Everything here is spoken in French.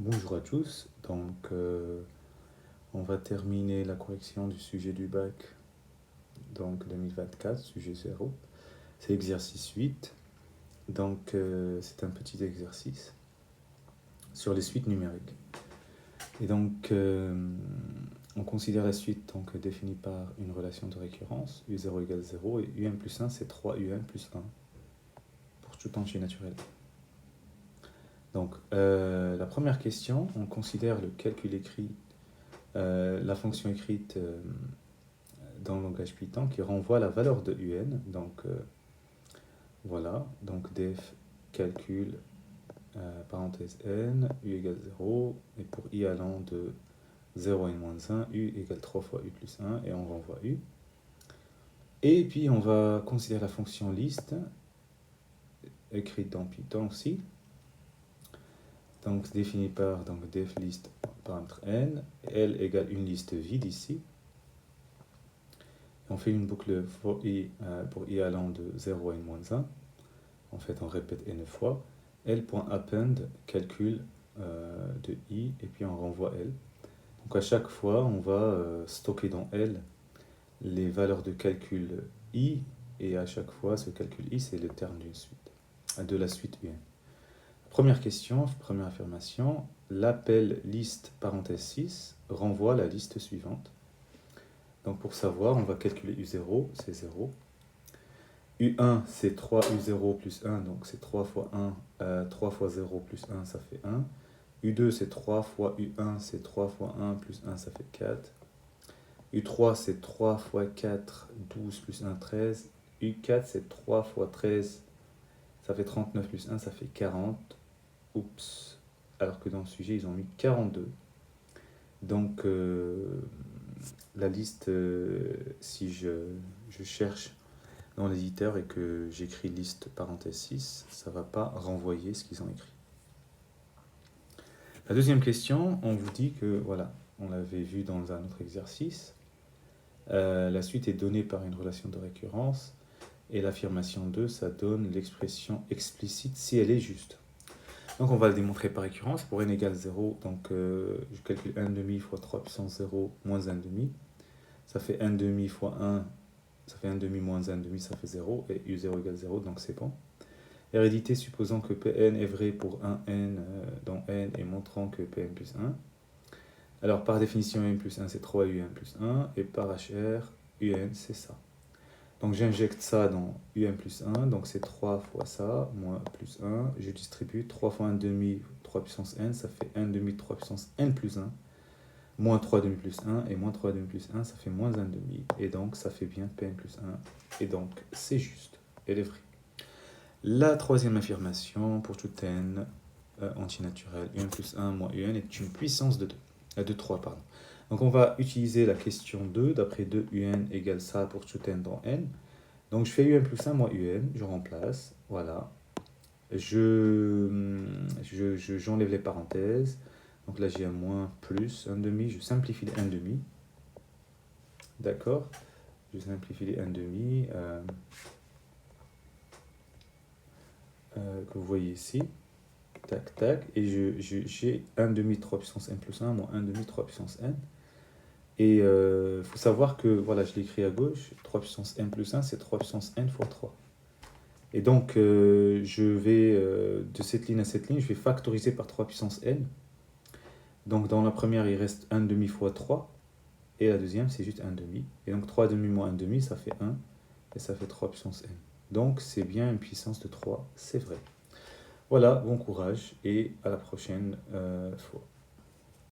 Bonjour à tous, on va terminer la correction du sujet du bac, donc 2024, sujet 0. C'est exercice 8, c'est un petit exercice sur les suites numériques. Et on considère la suite définie par une relation de récurrence, U0 égale 0, et UN plus 1 c'est 3UN plus 1, pour tout entier naturel. La première question, on considère le calcul écrit, la fonction écrite dans le langage Python qui renvoie la valeur de UN. Def calcul, parenthèse n, u égale 0, et pour i allant de 0 à n-1, u égale 3 fois u plus 1, et on renvoie u. Et puis on va considérer la fonction list, écrite dans Python aussi, définie par def list paramètre n, l égale une liste vide ici. On fait une boucle pour i allant de 0 à n-1. En fait, on répète n fois. L.append calcul de i, et puis on renvoie l. Donc à chaque fois, on va stocker dans l les valeurs de calcul i, et à chaque fois, ce calcul i, c'est le terme d'une suite, de la suite un. Première question, première affirmation, l'appel liste parenthèse 6 renvoie la liste suivante. Donc pour savoir, on va calculer U0, c'est 0. U1, c'est 3U0 plus 1, donc c'est 3 fois 1, 3 fois 0 plus 1, ça fait 1. U2, c'est 3 fois U1, c'est 3 fois 1 plus 1, ça fait 4. U3, c'est 3 fois 4, 12 plus 1, 13. U4, c'est 3 fois 13, ça fait 39 plus 1, ça fait 40. Oups, alors que dans le sujet, ils ont mis 42. Donc, la liste, si je cherche dans l'éditeur et que j'écris liste parenthèse 6, ça ne va pas renvoyer ce qu'ils ont écrit. La deuxième question, on vous dit que, voilà, on l'avait vu dans un autre exercice, la suite est donnée par une relation de récurrence, et l'affirmation 2, ça donne l'expression explicite si elle est juste. Donc on va le démontrer par récurrence. Pour n égale 0, je calcule 1 demi fois 3 puissance 0 moins 1 demi. Ça fait 1 demi fois 1, ça fait 1 demi moins 1 demi, ça fait 0, et u0 égale 0, donc c'est bon. Hérédité supposant que Pn est vrai pour un n dans n et montrant que Pn plus 1. Alors par définition, n plus 1 c'est 3un plus 1, et par hr, un c'est ça. Donc j'injecte ça dans un plus 1, donc c'est 3 fois ça, moins plus 1. Je distribue 3 fois 1 demi, 3 puissance n, ça fait 1 demi, 3 puissance n plus 1, moins 3 demi plus 1, et moins 3 demi plus 1, ça fait moins 1 demi. Et donc ça fait bien Pn plus 1, et donc c'est juste, elle est vraie. La troisième affirmation, pour tout n antinaturel, un plus 1 moins un est une puissance de 2, de 3, pardon. Donc on va utiliser la question 2, d'après 2 un égale ça pour tout n dans n. Donc je fais un plus 1 moins un, je remplace, voilà. J'enlève les parenthèses. Donc là j'ai un moins plus, un demi, je simplifie les 1 demi. D'accord? Je simplifie les 1 demi que vous voyez ici. Tac, tac. Et j'ai 1 demi 3 puissance n plus 1 moins 1 demi 3 puissance n. Et il faut savoir que, voilà, je l'écris à gauche, 3 puissance n plus 1, c'est 3 puissance n fois 3. Et donc, je vais, de cette ligne à cette ligne, je vais factoriser par 3 puissance n. Donc, dans la première, il reste 1 demi fois 3. Et la deuxième, c'est juste 1 demi. Et donc, 3 demi moins 1 demi, ça fait 1. Et ça fait 3 puissance n. Donc, c'est bien une puissance de 3, c'est vrai. Voilà, bon courage et à la prochaine fois.